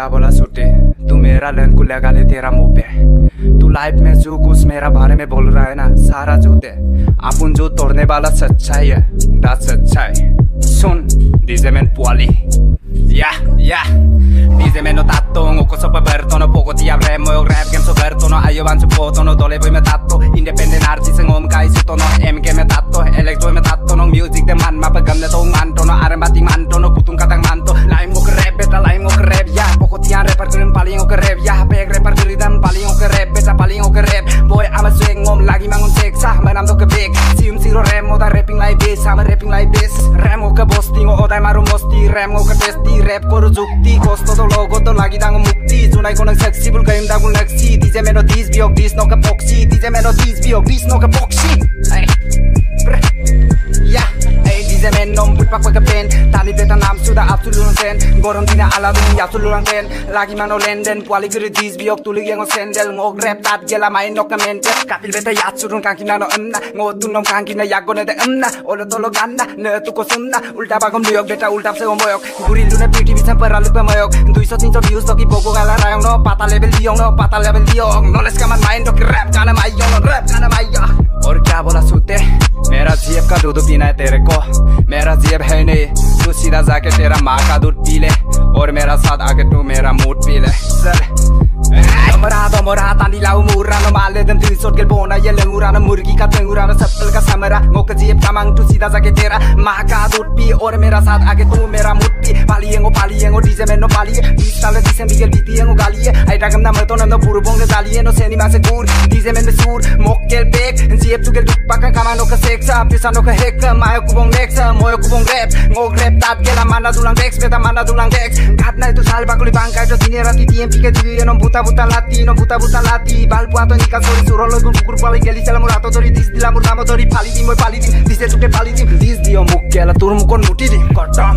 क्या बोला सूटे, तू मेरा लन को लगा ले तेरा मुंह पे। तू लाइफ में जो कुछ मेरा बारे में बोल रहा है ना, सारा झूठ है। अपन जो तोड़ने वाला सच्चाई है, that's सच्चाई। सुन dice men puali, dice men no tatto, ngoko so pervertono, poco ti avremo e rap game so vertono, ayo van su fotono, dole voi me tatto, independent artist ngom kai sutono, MK me tatto, electro me tatto, nong music de man, mapagam na tong mantono, arem bating mantono, kutung katang manto, lain mo rap, beta lain mo rap, ya, poco ti an rapper kunin paling o rap, ya, pek rapper kunin paling o rap, beta paling o rap, boy ama swing ngom lagi mangun seksa, manam do ke big, sium zero rap, moda rapping like this, sama rapping like this, rap mo ke boasting o odai maru mosti, rap mo ke testi, rap koru jukti, kosto do logo do lagi dango mukti, junai ko nang flexible game dagun laksi, DJ meno dis biok dis no ke boxy, DJ meno dis biok dis no ke boxy, ay, ya, ay DJ meno put pak ke pen, tali beta nam sudah absolut sen, goron dina ala dun absolut sen, lagi mano lenden, puali guru dis biok tulig yang sendel, ngog rap tat gela main no ke mentes, kapil beta yat surun kangki nano emna, ngodun nom kangki na yagone de emna, olo tolo ganna, ne tu ko sunna, ulta bagom liok beta ulta se moyok, guril dune piti bisa peralu pemoyok, 200-300 views toki bogo gala rayong no, pata level diong no, pata level diong, no les kaman main doki rap kana mayong no, rap kana mayong. और क्या बोला सूते, मेरा जेब का दूध पीना है तेरे को, मेरा जेब है नहीं, तू सीधा जाके तेरा माँ का दूध पी ले, और मेरा साथ आके तू मेरा मूड पी ले। Domora tandi lau murano male dan tirisot gel bona ye lengurano murgi ka tengurano sapel ka samara ngok jeep kamang tu sida sake tera maka dutpi or mera sath age tu mera mutpi paliengo dice men no pali distale dicen bigel bitiengo gali ai dagam na mato na burbong de dali no seni ma segur dice men sur mokkel pek jeep tu gel dukpakan kamano ka sexa pisano ka hek mayo kubong nexa moyo kubong rap ngok rap tat gela mana dulang dex beta mana dulang dex gatna itu sal bakuli bangkai to dinera ti tiempi ke diye no buta lati no buta lati bal puato ni kasori surolo gun kukur pali geli sala murato tori dis dilamur namo tori pali dim dice tu ke pali dim dis dio mukkela tur mukon muti di kodam